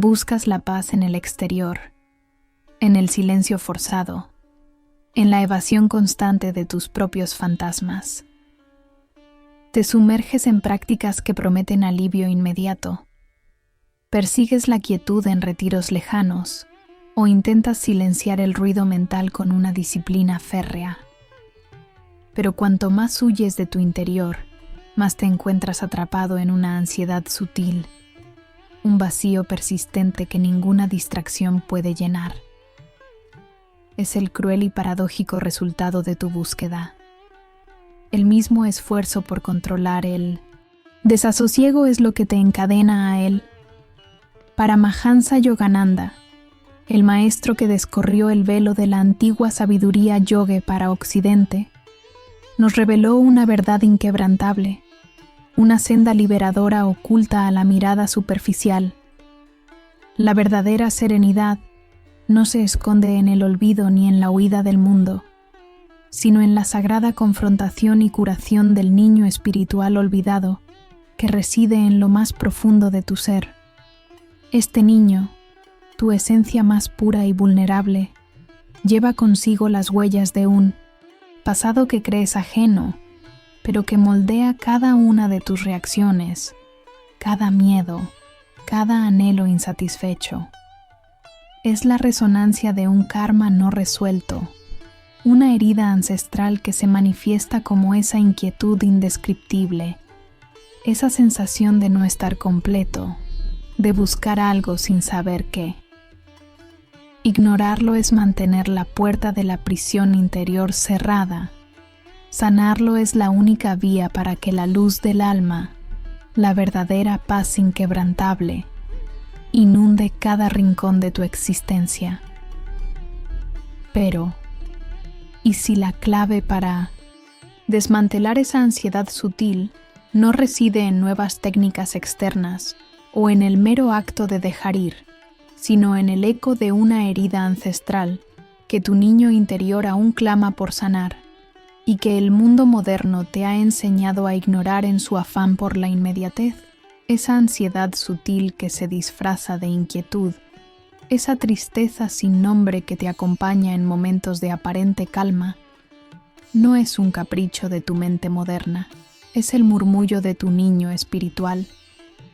Buscas la paz en el exterior, en el silencio forzado, en la evasión constante de tus propios fantasmas. Te sumerges en prácticas que prometen alivio inmediato. Persigues la quietud en retiros lejanos o intentas silenciar el ruido mental con una disciplina férrea. Pero cuanto más huyes de tu interior, más te encuentras atrapado en una ansiedad sutil, un vacío persistente que ninguna distracción puede llenar. Es el cruel y paradójico resultado de tu búsqueda. El mismo esfuerzo por controlar el desasosiego es lo que te encadena a él. Paramahansa Yogananda, el maestro que descorrió el velo de la antigua sabiduría yoga para Occidente, nos reveló una verdad inquebrantable, una senda liberadora oculta a la mirada superficial. La verdadera serenidad no se esconde en el olvido ni en la huida del mundo, sino en la sagrada confrontación y curación del niño espiritual olvidado que reside en lo más profundo de tu ser. Este niño, tu esencia más pura y vulnerable, lleva consigo las huellas de un pasado que crees ajeno, pero que moldea cada una de tus reacciones, cada miedo, cada anhelo insatisfecho. Es la resonancia de un karma no resuelto, una herida ancestral que se manifiesta como esa inquietud indescriptible, esa sensación de no estar completo, de buscar algo sin saber qué. Ignorarlo es mantener la puerta de la prisión interior cerrada. Sanarlo es la única vía para que la luz del alma, la verdadera paz inquebrantable, inunde cada rincón de tu existencia. Pero, ¿y si la clave para desmantelar esa ansiedad sutil no reside en nuevas técnicas externas o en el mero acto de dejar ir, sino en el eco de una herida ancestral que tu niño interior aún clama por sanar y que el mundo moderno te ha enseñado a ignorar en su afán por la inmediatez? Esa ansiedad sutil que se disfraza de inquietud, esa tristeza sin nombre que te acompaña en momentos de aparente calma, no es un capricho de tu mente moderna, es el murmullo de tu niño espiritual,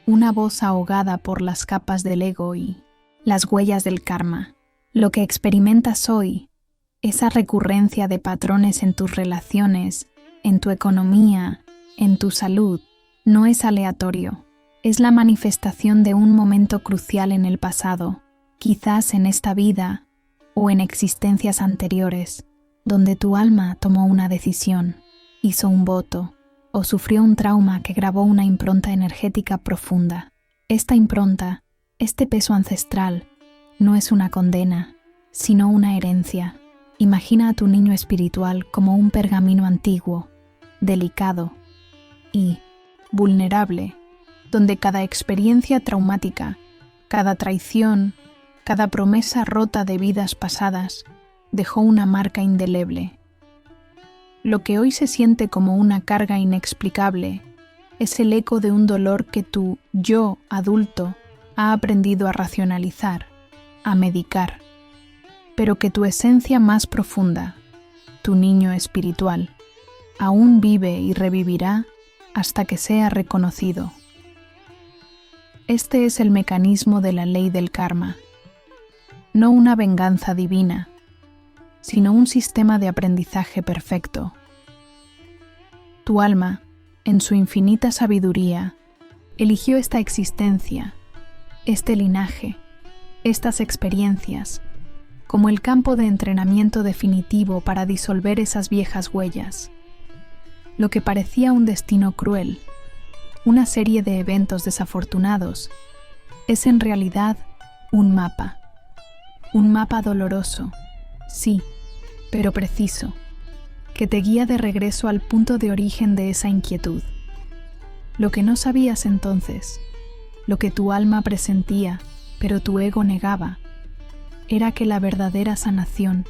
una voz ahogada por las capas del ego y las huellas del karma. Lo que experimentas hoy, esa recurrencia de patrones en tus relaciones, en tu economía, en tu salud, no es aleatorio. Es la manifestación de un momento crucial en el pasado, quizás en esta vida o en existencias anteriores, donde tu alma tomó una decisión, hizo un voto o sufrió un trauma que grabó una impronta energética profunda. Esta impronta, este peso ancestral, no es una condena, sino una herencia. Imagina a tu niño espiritual como un pergamino antiguo, delicado y vulnerable, donde cada experiencia traumática, cada traición, cada promesa rota de vidas pasadas, dejó una marca indeleble. Lo que hoy se siente como una carga inexplicable es el eco de un dolor que tu yo adulto ha aprendido a racionalizar, a medicar, pero que tu esencia más profunda, tu niño espiritual, aún vive y revivirá hasta que sea reconocido. Este es el mecanismo de la ley del karma, no una venganza divina, sino un sistema de aprendizaje perfecto. Tu alma, en su infinita sabiduría, eligió esta existencia, este linaje, estas experiencias, como el campo de entrenamiento definitivo para disolver esas viejas huellas. Lo que parecía un destino cruel, una serie de eventos desafortunados, es en realidad un mapa doloroso, sí, pero preciso, que te guía de regreso al punto de origen de esa inquietud. Lo que no sabías entonces, lo que tu alma presentía, pero tu ego negaba, era que la verdadera sanación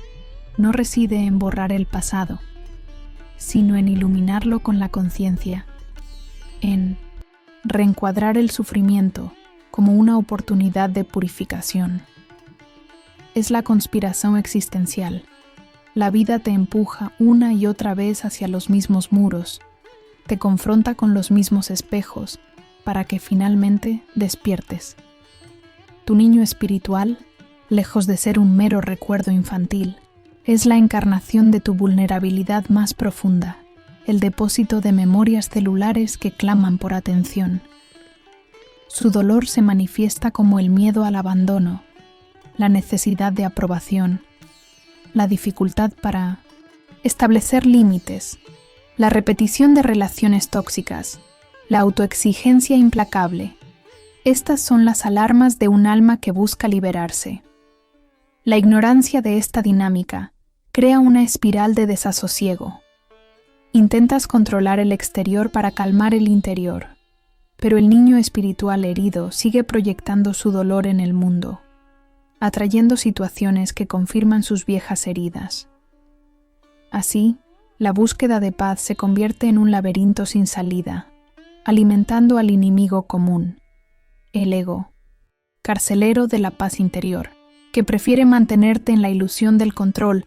no reside en borrar el pasado, sino en iluminarlo con la conciencia, en reencuadrar el sufrimiento como una oportunidad de purificación. Es la conspiración existencial. La vida te empuja una y otra vez hacia los mismos muros, te confronta con los mismos espejos, para que finalmente despiertes. Tu niño espiritual, lejos de ser un mero recuerdo infantil, es la encarnación de tu vulnerabilidad más profunda, el depósito de memorias celulares que claman por atención. Su dolor se manifiesta como el miedo al abandono, la necesidad de aprobación, la dificultad para establecer límites, la repetición de relaciones tóxicas, la autoexigencia implacable. Estas son las alarmas de un alma que busca liberarse. La ignorancia de esta dinámica crea una espiral de desasosiego. Intentas controlar el exterior para calmar el interior, pero el niño espiritual herido sigue proyectando su dolor en el mundo, atrayendo situaciones que confirman sus viejas heridas. Así, la búsqueda de paz se convierte en un laberinto sin salida, alimentando al enemigo común, el ego, carcelero de la paz interior, que prefiere mantenerte en la ilusión del control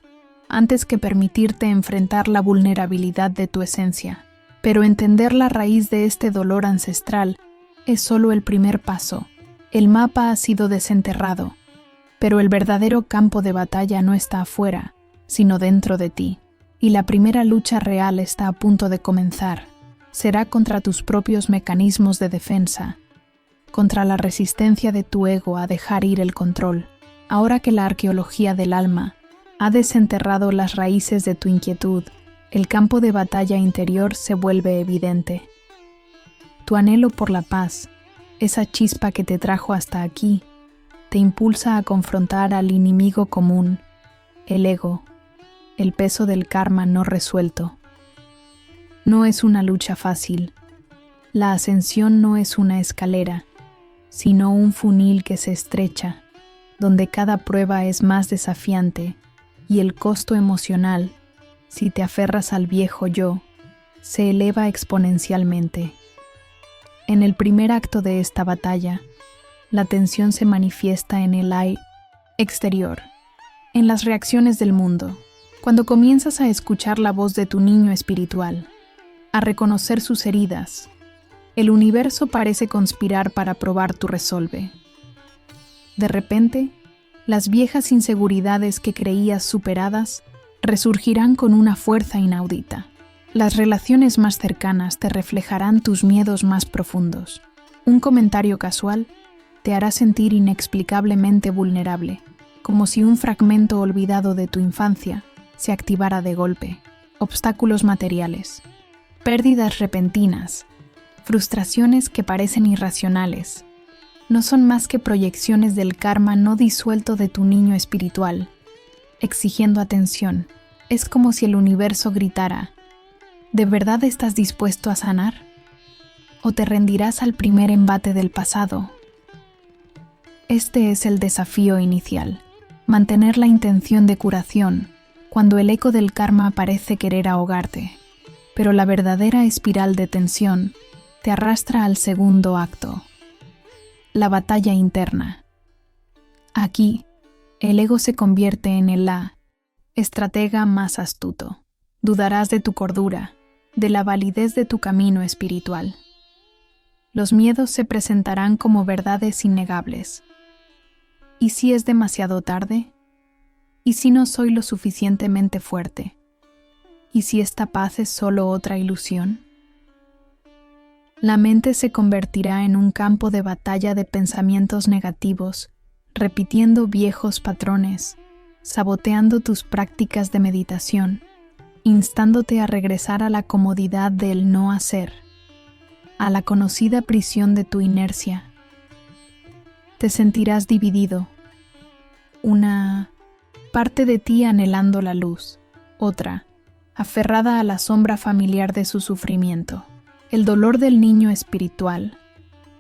antes que permitirte enfrentar la vulnerabilidad de tu esencia. Pero entender la raíz de este dolor ancestral es solo el primer paso. El mapa ha sido desenterrado, pero el verdadero campo de batalla no está afuera, sino dentro de ti. Y la primera lucha real está a punto de comenzar. Será contra tus propios mecanismos de defensa, contra la resistencia de tu ego a dejar ir el control. Ahora que la arqueología del alma ha desenterrado las raíces de tu inquietud, el campo de batalla interior se vuelve evidente. Tu anhelo por la paz, esa chispa que te trajo hasta aquí, te impulsa a confrontar al enemigo común, el ego, el peso del karma no resuelto. No es una lucha fácil. La ascensión no es una escalera, sino un funil que se estrecha, donde cada prueba es más desafiante y el costo emocional, si te aferras al viejo yo, se eleva exponencialmente. En el primer acto de esta batalla, la tensión se manifiesta en el exterior, en las reacciones del mundo, cuando comienzas a escuchar la voz de tu niño espiritual, a reconocer sus heridas. El universo parece conspirar para probar tu resolve. De repente, las viejas inseguridades que creías superadas resurgirán con una fuerza inaudita. Las relaciones más cercanas te reflejarán tus miedos más profundos. Un comentario casual te hará sentir inexplicablemente vulnerable, como si un fragmento olvidado de tu infancia se activara de golpe. Obstáculos materiales, pérdidas repentinas, frustraciones que parecen irracionales, no son más que proyecciones del karma no disuelto de tu niño espiritual, exigiendo atención. Es como si el universo gritara: ¿de verdad estás dispuesto a sanar? ¿O te rendirás al primer embate del pasado? Este es el desafío inicial, mantener la intención de curación cuando el eco del karma parece querer ahogarte, pero la verdadera espiral de tensión te arrastra al segundo acto, la batalla interna. Aquí, el ego se convierte en el estratega más astuto. Dudarás de tu cordura, de la validez de tu camino espiritual. Los miedos se presentarán como verdades innegables. ¿Y si es demasiado tarde? ¿Y si no soy lo suficientemente fuerte? ¿Y si esta paz es solo otra ilusión? La mente se convertirá en un campo de batalla de pensamientos negativos, repitiendo viejos patrones, saboteando tus prácticas de meditación, instándote a regresar a la comodidad del no hacer, a la conocida prisión de tu inercia. Te sentirás dividido, una parte de ti anhelando la luz, otra aferrada a la sombra familiar de su sufrimiento. El dolor del niño espiritual,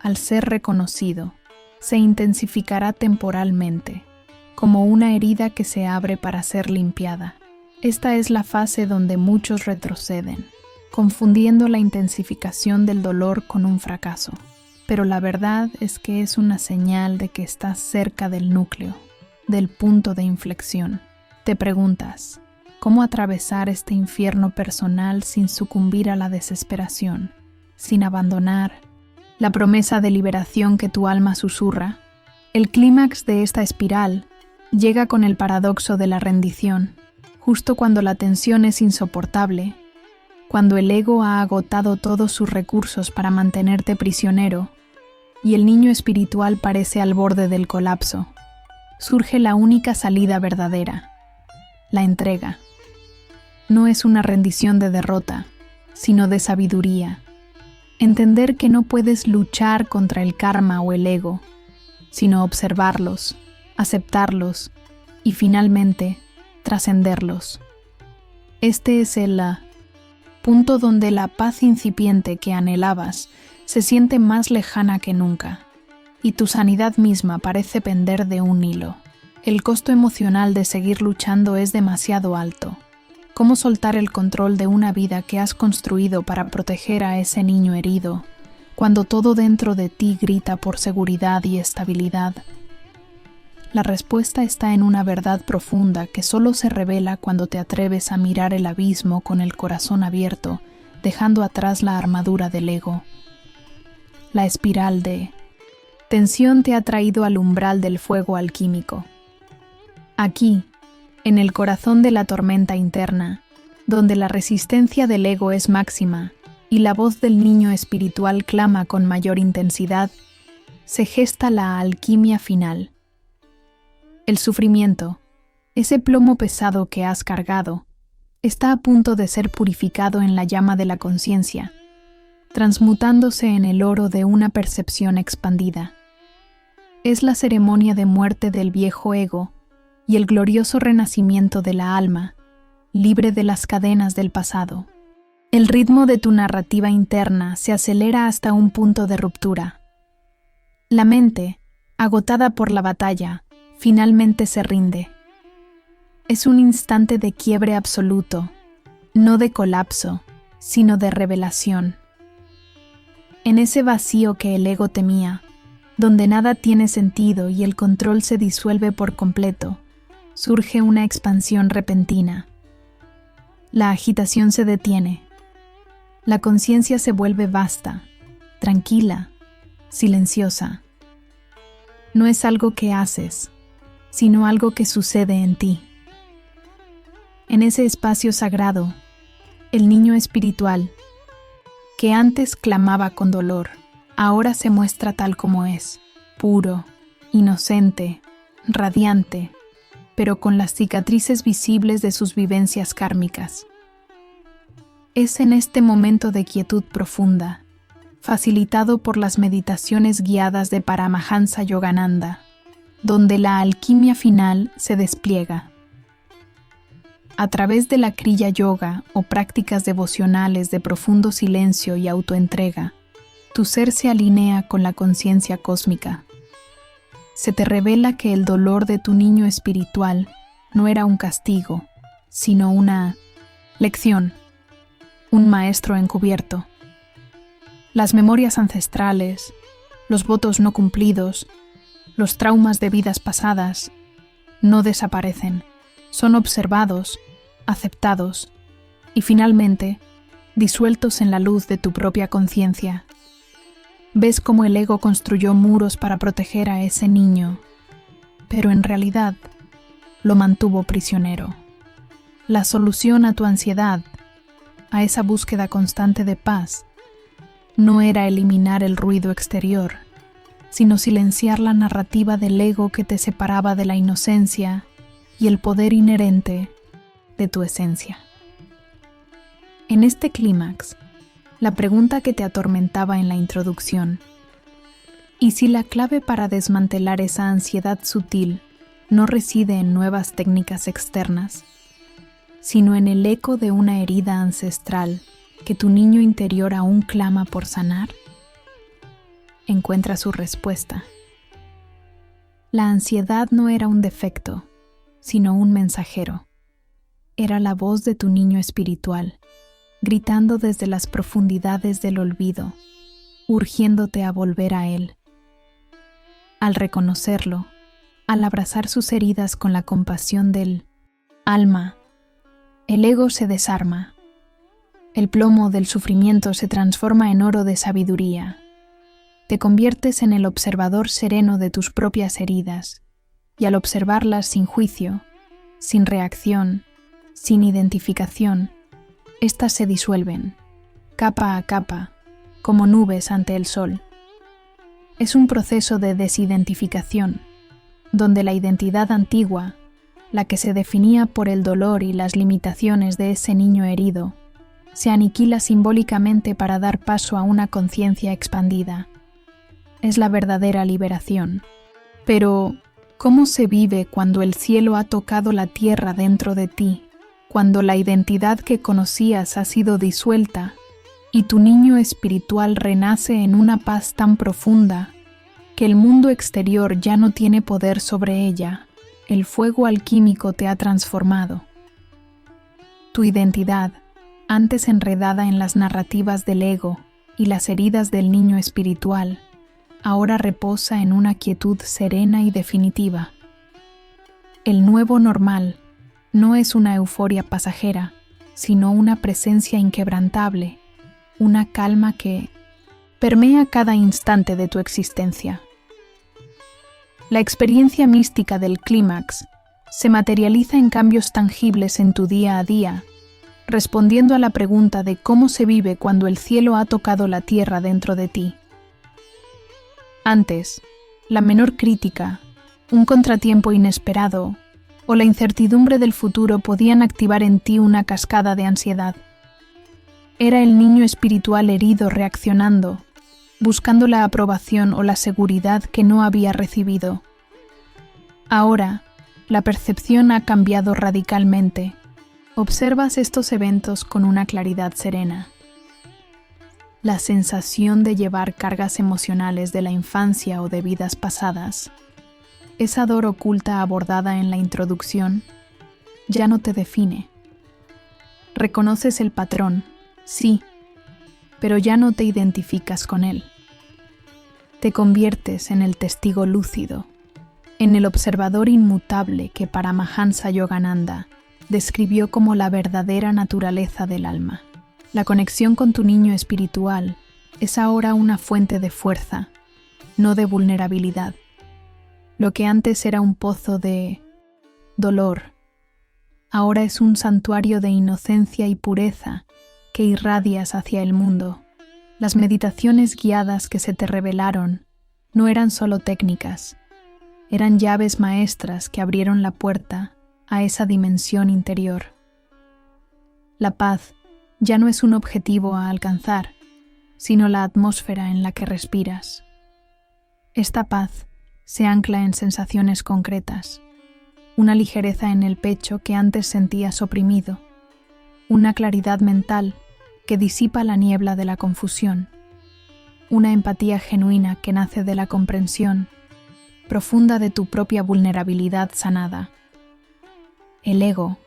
al ser reconocido, se intensificará temporalmente, como una herida que se abre para ser limpiada. Esta es la fase donde muchos retroceden, confundiendo la intensificación del dolor con un fracaso. pero la verdad es que es una señal de que estás cerca del núcleo, del punto de inflexión. Te preguntas, ¿cómo atravesar este infierno personal sin sucumbir a la desesperación, sin abandonar la promesa de liberación que tu alma susurra? El clímax de esta espiral llega con el paradoxo de la rendición, justo cuando la tensión es insoportable, cuando el ego ha agotado todos sus recursos para mantenerte prisionero y el niño espiritual parece al borde del colapso. Surge la única salida verdadera, la entrega. No es una rendición de derrota, sino de sabiduría. Entender que no puedes luchar contra el karma o el ego, sino observarlos, aceptarlos y finalmente trascenderlos. Este es el punto donde la paz incipiente que anhelabas se siente más lejana que nunca, y tu sanidad misma parece pender de un hilo. El costo emocional de seguir luchando es demasiado alto. ¿Cómo soltar el control de una vida que has construido para proteger a ese niño herido, cuando todo dentro de ti grita por seguridad y estabilidad? La respuesta está en una verdad profunda que solo se revela cuando te atreves a mirar el abismo con el corazón abierto, dejando atrás la armadura del ego. La espiral de tensión te ha traído al umbral del fuego alquímico. Aquí, en el corazón de la tormenta interna, donde la resistencia del ego es máxima y la voz del niño espiritual clama con mayor intensidad, se gesta la alquimia final. El sufrimiento, ese plomo pesado que has cargado, está a punto de ser purificado en la llama de la conciencia, transmutándose en el oro de una percepción expandida. Es la ceremonia de muerte del viejo ego y el glorioso renacimiento de la alma, libre de las cadenas del pasado. El ritmo de tu narrativa interna se acelera hasta un punto de ruptura. La mente, agotada por la batalla, finalmente se rinde. Es un instante de quiebre absoluto, no de colapso, sino de revelación. En ese vacío que el ego temía, donde nada tiene sentido y el control se disuelve por completo, surge una expansión repentina. La agitación se detiene. La conciencia se vuelve vasta, tranquila, silenciosa. No es algo que haces, sino algo que sucede en ti. En ese espacio sagrado, el niño espiritual, que antes clamaba con dolor, ahora se muestra tal como es, puro, inocente, radiante, pero con las cicatrices visibles de sus vivencias kármicas. Es en este momento de quietud profunda, facilitado por las meditaciones guiadas de Paramahansa Yogananda, donde la alquimia final se despliega. A través de la Kriya Yoga o prácticas devocionales de profundo silencio y autoentrega, tu ser se alinea con la conciencia cósmica. Se te revela que el dolor de tu niño espiritual no era un castigo, sino una lección, un maestro encubierto. Las memorias ancestrales, los votos no cumplidos, los traumas de vidas pasadas, no desaparecen, son observados, aceptados y finalmente disueltos en la luz de tu propia conciencia. Ves cómo el ego construyó muros para proteger a ese niño, pero en realidad lo mantuvo prisionero. La solución a tu ansiedad, a esa búsqueda constante de paz, no era eliminar el ruido exterior, sino silenciar la narrativa del ego que te separaba de la inocencia y el poder inherente de tu esencia. En este clímax, la pregunta que te atormentaba en la introducción, ¿y si la clave para desmantelar esa ansiedad sutil no reside en nuevas técnicas externas, sino en el eco de una herida ancestral que tu niño interior aún clama por sanar? Encuentra su respuesta. La ansiedad no era un defecto, sino un mensajero. Era la voz de tu niño espiritual, gritando desde las profundidades del olvido, urgiéndote a volver a Él. Al reconocerlo, al abrazar sus heridas con la compasión del alma, el ego se desarma. El plomo del sufrimiento se transforma en oro de sabiduría. Te conviertes en el observador sereno de tus propias heridas, y al observarlas sin juicio, sin reacción, sin identificación, éstas se disuelven, capa a capa, como nubes ante el sol. Es un proceso de desidentificación, donde la identidad antigua, la que se definía por el dolor y las limitaciones de ese niño herido, se aniquila simbólicamente para dar paso a una conciencia expandida. Es la verdadera liberación. Pero, ¿cómo se vive cuando el cielo ha tocado la tierra dentro de ti, cuando la identidad que conocías ha sido disuelta y tu niño espiritual renace en una paz tan profunda que el mundo exterior ya no tiene poder sobre ella? El fuego alquímico te ha transformado. Tu identidad, antes enredada en las narrativas del ego y las heridas del niño espiritual, ahora reposa en una quietud serena y definitiva. El nuevo normal no es una euforia pasajera, sino una presencia inquebrantable, una calma que permea cada instante de tu existencia. La experiencia mística del clímax se materializa en cambios tangibles en tu día a día, respondiendo a la pregunta de cómo se vive cuando el cielo ha tocado la tierra dentro de ti. Antes, la menor crítica, un contratiempo inesperado o la incertidumbre del futuro podían activar en ti una cascada de ansiedad. Era el niño espiritual herido reaccionando, buscando la aprobación o la seguridad que no había recibido. Ahora, la percepción ha cambiado radicalmente. Observas estos eventos con una claridad serena. La sensación de llevar cargas emocionales de la infancia o de vidas pasadas, esa dor oculta abordada en la introducción, ya no te define. Reconoces el patrón, sí, pero ya no te identificas con él. Te conviertes en el testigo lúcido, en el observador inmutable que Paramahansa Yogananda describió como la verdadera naturaleza del alma. La conexión con tu niño espiritual es ahora una fuente de fuerza, no de vulnerabilidad. Lo que antes era un pozo de dolor, ahora es un santuario de inocencia y pureza que irradias hacia el mundo. Las meditaciones guiadas que se te revelaron no eran solo técnicas, eran llaves maestras que abrieron la puerta a esa dimensión interior. La paz ya no es un objetivo a alcanzar, sino la atmósfera en la que respiras. Esta paz se ancla en sensaciones concretas, una ligereza en el pecho que antes sentías oprimido, una claridad mental que disipa la niebla de la confusión, una empatía genuina que nace de la comprensión profunda de tu propia vulnerabilidad sanada. El ego,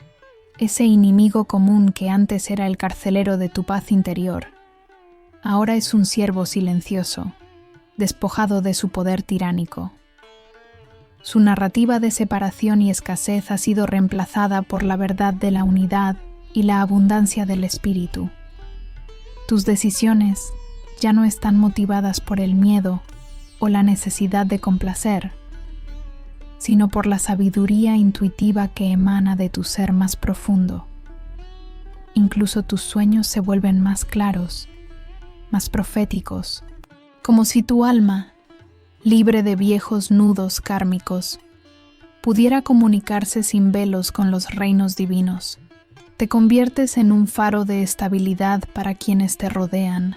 ese enemigo común que antes era el carcelero de tu paz interior, ahora es un siervo silencioso, despojado de su poder tiránico. Su narrativa de separación y escasez ha sido reemplazada por la verdad de la unidad y la abundancia del espíritu. Tus decisiones ya no están motivadas por el miedo o la necesidad de complacer, sino por la sabiduría intuitiva que emana de tu ser más profundo. Incluso tus sueños se vuelven más claros, más proféticos, como si tu alma, libre de viejos nudos kármicos, pudiera comunicarse sin velos con los reinos divinos. Te conviertes en un faro de estabilidad para quienes te rodean,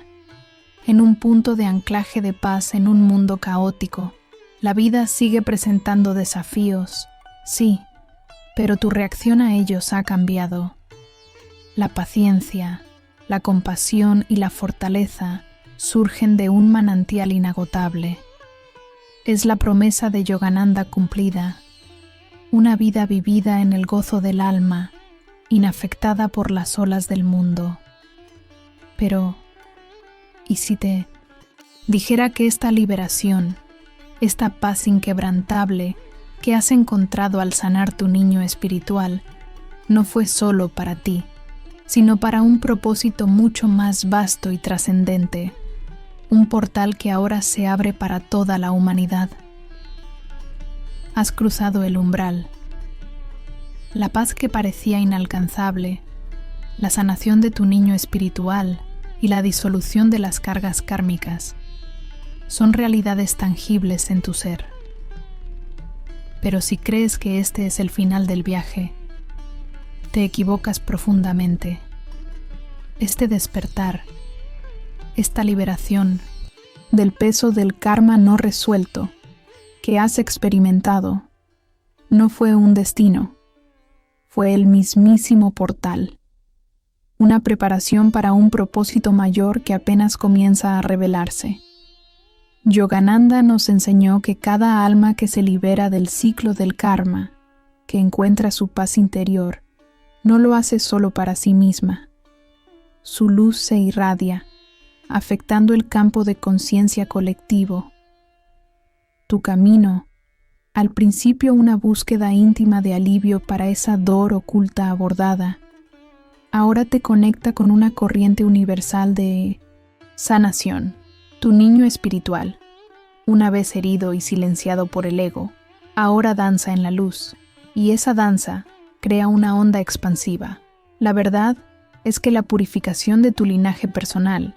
en un punto de anclaje de paz en un mundo caótico. La vida sigue presentando desafíos, sí, pero tu reacción a ellos ha cambiado. La paciencia, la compasión y la fortaleza surgen de un manantial inagotable. Es la promesa de Yogananda cumplida, una vida vivida en el gozo del alma, inafectada por las olas del mundo. Pero, ¿y si te dijera que esta liberación, esta paz inquebrantable que has encontrado al sanar tu niño espiritual, no fue solo para ti, sino para un propósito mucho más vasto y trascendente, un portal que ahora se abre para toda la humanidad. Has cruzado el umbral. La paz que parecía inalcanzable, la sanación de tu niño espiritual y la disolución de las cargas kármicas son realidades tangibles en tu ser. Pero si crees que este es el final del viaje, te equivocas profundamente. Este despertar, esta liberación del peso del karma no resuelto que has experimentado, no fue un destino, fue el mismísimo portal, una preparación para un propósito mayor que apenas comienza a revelarse. Yogananda nos enseñó que cada alma que se libera del ciclo del karma, que encuentra su paz interior, no lo hace solo para sí misma. Su luz se irradia, afectando el campo de conciencia colectivo. Tu camino, al principio una búsqueda íntima de alivio para esa dor oculta abordada, ahora te conecta con una corriente universal de sanación. Tu niño espiritual, una vez herido y silenciado por el ego, ahora danza en la luz, y esa danza crea una onda expansiva. La verdad es que la purificación de tu linaje personal,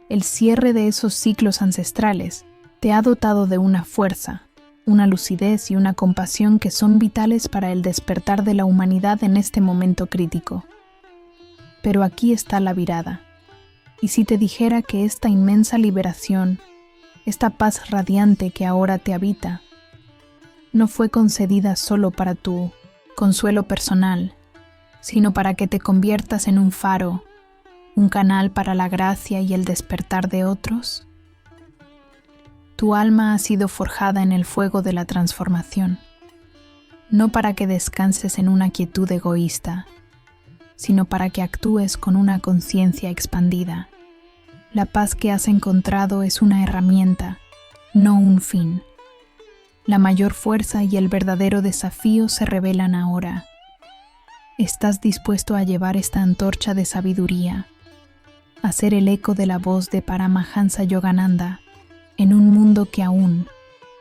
el cierre de esos ciclos ancestrales, te ha dotado de una fuerza, una lucidez y una compasión que son vitales para el despertar de la humanidad en este momento crítico. Pero aquí está la virada. Y si te dijera que esta inmensa liberación, esta paz radiante que ahora te habita, no fue concedida solo para tu consuelo personal, sino para que te conviertas en un faro, un canal para la gracia y el despertar de otros? Tu alma ha sido forjada en el fuego de la transformación, no para que descanses en una quietud egoísta, sino para que actúes con una conciencia expandida. La paz que has encontrado es una herramienta, no un fin. La mayor fuerza y el verdadero desafío se revelan ahora. ¿Estás dispuesto a llevar esta antorcha de sabiduría, a ser el eco de la voz de Paramahansa Yogananda en un mundo que aún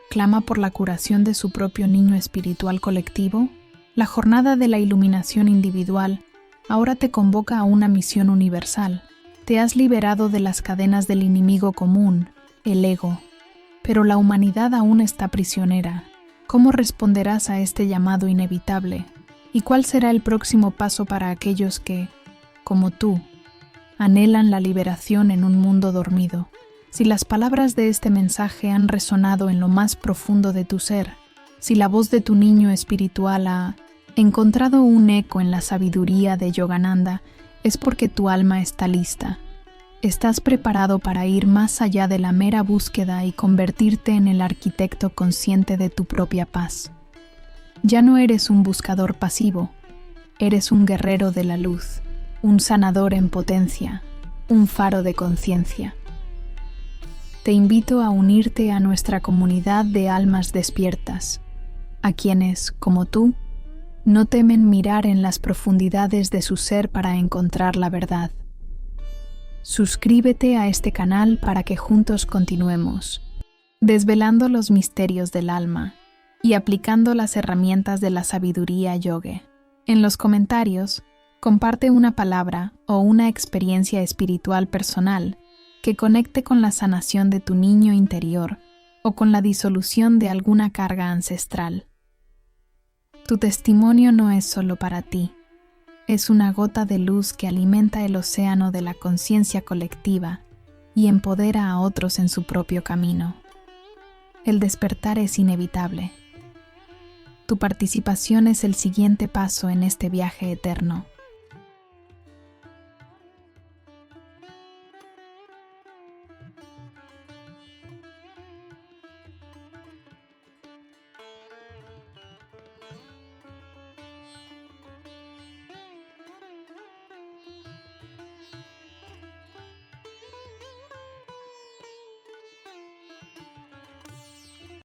clama por la curación de su propio niño espiritual colectivo? La jornada de la iluminación individual ahora te convoca a una misión universal. Te has liberado de las cadenas del enemigo común, el ego, pero la humanidad aún está prisionera. ¿Cómo responderás a este llamado inevitable? ¿Y cuál será el próximo paso para aquellos que, como tú, anhelan la liberación en un mundo dormido? Si las palabras de este mensaje han resonado en lo más profundo de tu ser, si la voz de tu niño espiritual ha encontrado un eco en la sabiduría de Yogananda, es porque tu alma está lista. Estás preparado para ir más allá de la mera búsqueda y convertirte en el arquitecto consciente de tu propia paz. Ya no eres un buscador pasivo, eres un guerrero de la luz, un sanador en potencia, un faro de conciencia. Te invito a unirte a nuestra comunidad de almas despiertas, a quienes, como tú, no temen mirar en las profundidades de su ser para encontrar la verdad. Suscríbete a este canal para que juntos continuemos, desvelando los misterios del alma y aplicando las herramientas de la sabiduría yoga. En los comentarios, comparte una palabra o una experiencia espiritual personal que conecte con la sanación de tu niño interior o con la disolución de alguna carga ancestral. Tu testimonio no es solo para ti, es una gota de luz que alimenta el océano de la conciencia colectiva y empodera a otros en su propio camino. El despertar es inevitable. Tu participación es el siguiente paso en este viaje eterno.